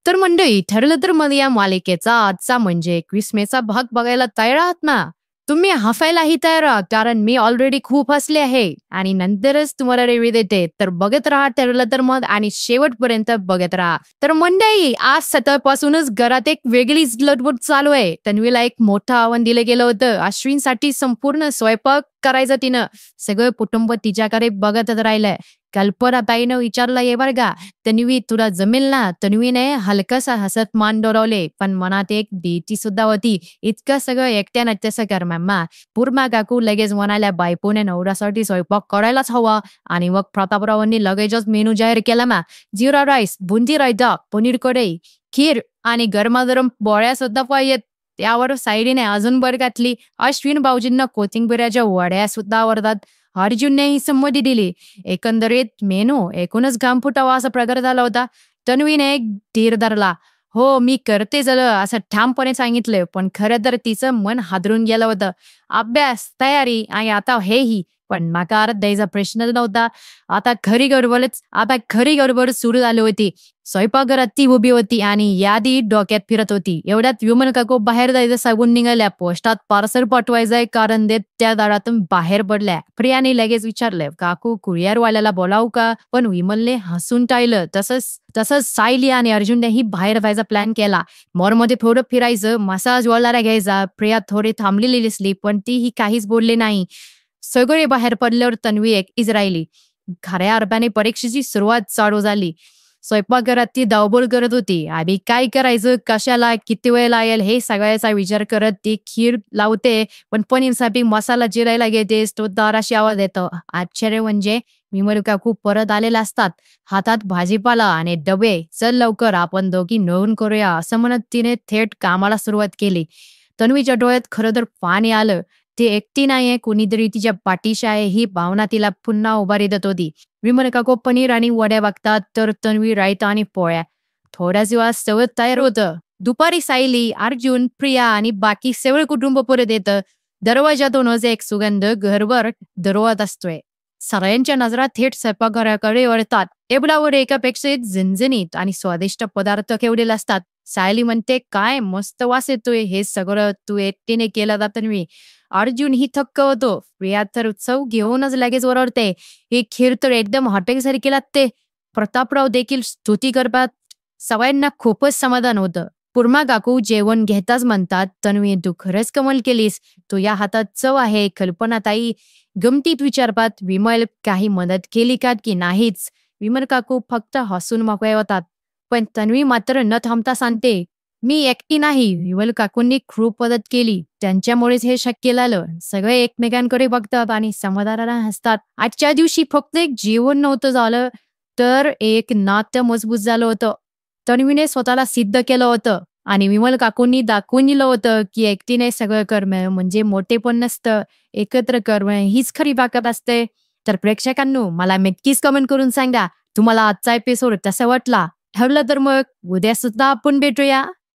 तर मंडळी, ठरलं तर मग या मालिकेचा आजचा म्हणजे 21 मेचा भाग बघायला तयार आहात ना? तुम्ही हसायलाही तयार आहात, कारण मी ऑलरेडी खूप हसले आहे आणि नंतरच तुम्हाला रिव्ह्यू देते. तर बघत राहा ठरलं तर मग आणि शेवटपर्यंत बघत राहा. तर मंडळी, आज सकाळपासूनच घरात एक वेगळीच लटबट चालू आहे. तन्वीला एक मोठं आव्हान दिलं गेलं होतं. अश्विनसाठी संपूर्ण स्वयंपाक करायचं तिनं. सगळं कुटुंब तिच्याकडे बघतच राहिलंय. कल्पनाताईनं विचारलं ये बरं का, तन्वी तुला जमेल ना? तन्वीने हलकसं हसत मान डोलावले, पण मनात एक भीती सुद्धा होती. इतकं सगळं एकट्यानं कसं कर मम्मा? पूर्मा काकू लगेच म्हणाल्या, बायकोने नवऱ्यासाठी स्वयंपाक करायलाच हवा. आणि मग प्रतापरावांनी लगेचच मेनू जाहीर केला मा. जिरा राईस, बुंदी रायता, पनीर कढई, खीर आणि गरमागरम पोळ्या सुद्धा पाहिजेत. त्यावर सायलीने अजून भर घातली. अश्विन भाऊजींना कोथिंबिरीच्या वड्या सुद्धा आवडतात. अर्जुननेही संमती दिली. एकंदरीत मेनू एकूणच घाम फुटावा असा प्रकार झाला होता. तन्वीने एक धीर धरला. हो, मी करते झालं असं ठामपणे सांगितलं, पण खरं तर तिचं मन हादरून गेलं होतं. अभ्यास, तयारी आणि आता हेही. पण नकार द्यायचा प्रश्नच नव्हता. आता खरी गडबड सुरू झाली होती. स्वयंपाकघरात ती उभी होती आणि यादी डोक्यात फिरत होती. एवढ्यात विमल काकू बाहेर जायचं सांगून निघाल्या. पोस्टात पार्सल पाठवायचंय कारण ते त्या दारातून बाहेर पडल्या. प्रियाने लगेच विचारलं, काकू कुरिअरवाल्याला बोलावू का? पण विमलने हसून टाळलं. तसंच सायली आणि अर्जुननेही बाहेर जायचा प्लॅन केला. मॉलमध्ये थोडं फिरायचं, मसाज वॉलला घ्यायचा. प्रिया थोडी थांबलेली दिसली, पण तीही काहीच बोलली नाही. सगळे बाहेर पडल्यावर तन्वी एकटीच राहिली. खऱ्या अर्थाने परीक्षेची सुरुवात चालू झाली. स्वयंपाकघरात ती धावपळ करत होती. आधी काय करायचं, कशाला, किती वेळ लागेल हे सगळ्याचा विचार करत ती खीर लावते, पण पनीरसाठी मसाला चिरायला घेतेस तो दाराशी आवाज येतो. आश्चर्य म्हणजे विमल काकू परत आलेला असतात. हातात भाजीपाला आणि डबे. चल लवकर, आपण दोघी मिळून करूया असं म्हणत तिने थेट कामाला सुरुवात केली. तन्वीच्या डोळ्यात खरं तर पाणी आलं. ती एकटी नाहीये, कुणीतरी तिच्या पाठीशी आहे ही भावना तिला पुन्हा उभारी देत होती. विमल काकू पनीर आणि वड्या बघतात, तर तन्वी रायता आणि पोळ्या. थोड्याच वेळात सगळं तयार होतं. दुपारी सायली, अर्जुन, प्रिया आणि बाकी सगळं कुटुंब परत येतं. दरवाजातूनच एक सुगंध घरभर दरवळत असतोय. सगळ्यांच्या नजरा थेट स्वयंपाकघराकडे वळतात. टेबलावर एकापेक्षा एक झणझणीत आणि स्वादिष्ट पदार्थ ठेवलेले असतात. सायली म्हणते, काय मस्त वास येतोय, हे सगळं तू एकटीने केलं का तन्वी? अर्जुन ही थक्क होतो. प्रिया तर उत्सव घेऊनच लगेच ओरडते, ही खीर तर एकदम हॉटेलसारखी लागते. प्रतापराव देखील स्तुती करतात. सगळ्यांना खूपच समाधान होतं. पूर्मा काकू जेवण घेताच म्हणतात, तन्वी तू खरंच कमाल केलीस, तुझ्या हातात चव आहे. कल्पनाताई गमतीत विचारतात, विमल काही मदत केली का की नाहीच? विमल काकू फक्त हसून मोकळे होतात. पण तन्वी मात्र न थांबता सांगते, मी एकटी नाही, विमल काकूंनी खूप मदत केली, त्यांच्यामुळेच हे शक्य झालं. सगळे एकमेकांकडे बघतात आणि समाधानाला हसतात. आजच्या दिवशी फक्त एक जीवन नव्हतं झालं, तर एक नातं मजबूत झालं होतं. तन्वीने स्वतःला सिद्ध केलं होतं आणि विमल काकूंनी दाखवून दिलं होतं की एकटीने सगळं करणं म्हणजे मोठेपण नसतं, एकत्र करणं हीच खरी ताकद असते. तर प्रेक्षकांनो, मला नक्कीच कमेंट करून सांगा, तुम्हाला आजचा एपिसोड कसा वाटला? ठरलं तर मग उद्या सुद्धा आपण भेटूया.